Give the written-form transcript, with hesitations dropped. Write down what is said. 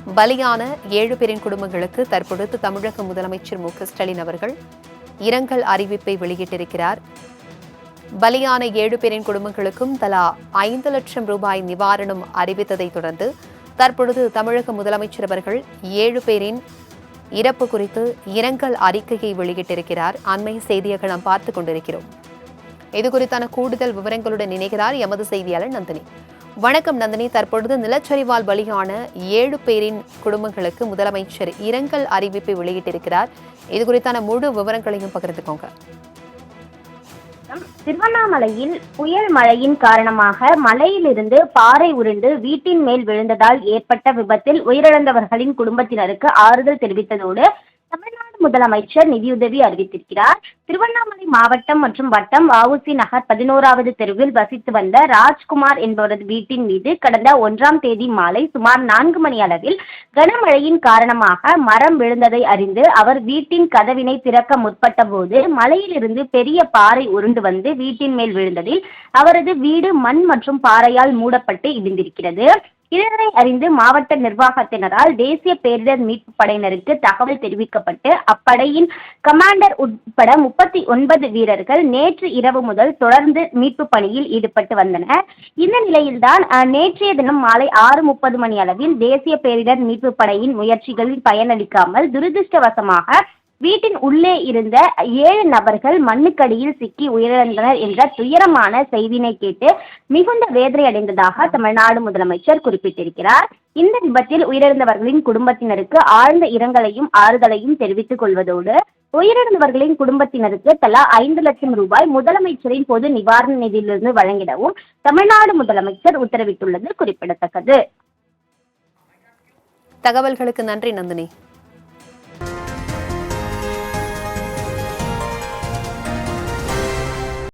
பலியான 7 பேரின் குடும்பங்களுக்கு தற்பொழுது தமிழக முதலமைச்சர் மு.க.ஸ்டாலின் அவர்கள் இரங்கல் அறிவிப்பை வெளியிட்டிருக்கிறார். பலியான 7 பேரின் குடும்பங்களுக்கும் தலா 5 லட்சம் ரூபாய் நிவாரணம் அறிவித்ததை தொடர்ந்து தற்பொழுது தமிழக முதலமைச்சர் அவர்கள் 7 பேரின் இறப்பு குறித்து இரங்கல் அறிக்கையை வெளியிட்டிருக்கிறார். அண்மை செய்தியாக நாம் பார்த்துக் கொண்டிருக்கிறோம். இதுகுறித்தான கூடுதல் விவரங்களுடன் இணைகிறார் எமது செய்தியாளர் நந்தினி. வணக்கம் நந்தினி. தற்பொழுது நிலச்சரிவால் பலியான 7 பேரின் குடும்பங்களுக்கு முதலமைச்சர் இரங்கல் அறிவிப்பை வெளியிட்டிருக்கிறார். இதுகுறித்தான முழு விவரங்களையும் பகிர்ந்துக்கோங்க. திருவண்ணாமலையில் புயல் மழையின் காரணமாக மலையிலிருந்து பாறை உருண்டு வீட்டின் மேல் விழுந்ததால் ஏற்பட்ட விபத்தில் உயிரிழந்தவர்களின் குடும்பத்தினருக்கு ஆறுதல் தெரிவித்ததோடு தமிழ்நாடு முதலமைச்சர் நிதியுதவி அறிவித்திருக்கிறார். திருவண்ணாமலை மாவட்டம் மற்றும் வட்டம் வ.உ.சி. நகர் 11வது தெருவில் வசித்து வந்த ராஜ்குமார் என்பவரது வீட்டின் மீது கடந்த 1ஆம் தேதி மாலை சுமார் 4 மணி அளவில் கனமழையின் காரணமாக மரம் விழுந்ததை அறிந்து அவர் வீட்டின் கதவினை திறக்க முற்பட்ட போது மலையிலிருந்து பெரிய பாறை உருண்டு வந்து வீட்டின் மேல் விழுந்ததில் அவரது வீடு மண் மற்றும் பாறையால் மூடப்பட்டு இடிந்திருக்கிறது. இதனை அறிந்து மாவட்ட நிர்வாகத்தினரால் தேசிய பேரிடர் மீட்பு படையினருக்கு தகவல் தெரிவிக்கப்பட்டு அப்படையின் கமாண்டர் உட்பட 39 வீரர்கள் நேற்று இரவு முதல் தொடர்ந்து மீட்பு பணியில் ஈடுபட்டு வந்தனர். இந்த நிலையில்தான் நேற்றைய தினம் மாலை 6:30 மணி அளவில் தேசிய பேரிடர் மீட்பு படையின் முயற்சிகளில் பயனளிக்காமல் துரதிருஷ்டவசமாக வீட்டின் உள்ளே இருந்த 7 நபர்கள் மண்ணுக்கடியில் சிக்கி உயிரிழந்தனர் என்ற துயரமான செய்தினை கேட்டு மிகுந்த வேதனை அடைந்ததாக தமிழ்நாடு முதலமைச்சர் குறிப்பிட்டிருக்கிறார். இந்த விபத்தில் உயிரிழந்தவர்களின் குடும்பத்தினருக்கு ஆழ்ந்த இரங்கலையும் ஆறுதலையும் தெரிவித்துக் கொள்வதோடு உயிரிழந்தவர்களின் குடும்பத்தினருக்கு தலா 5 லட்சம் ரூபாய் முதலமைச்சரின் பொது நிவாரண நிதியிலிருந்து வழங்கிடவும் தமிழ்நாடு முதலமைச்சர் உத்தரவிட்டுள்ளது குறிப்பிடத்தக்கது. தகவல்களுக்கு நன்றி நந்தினி.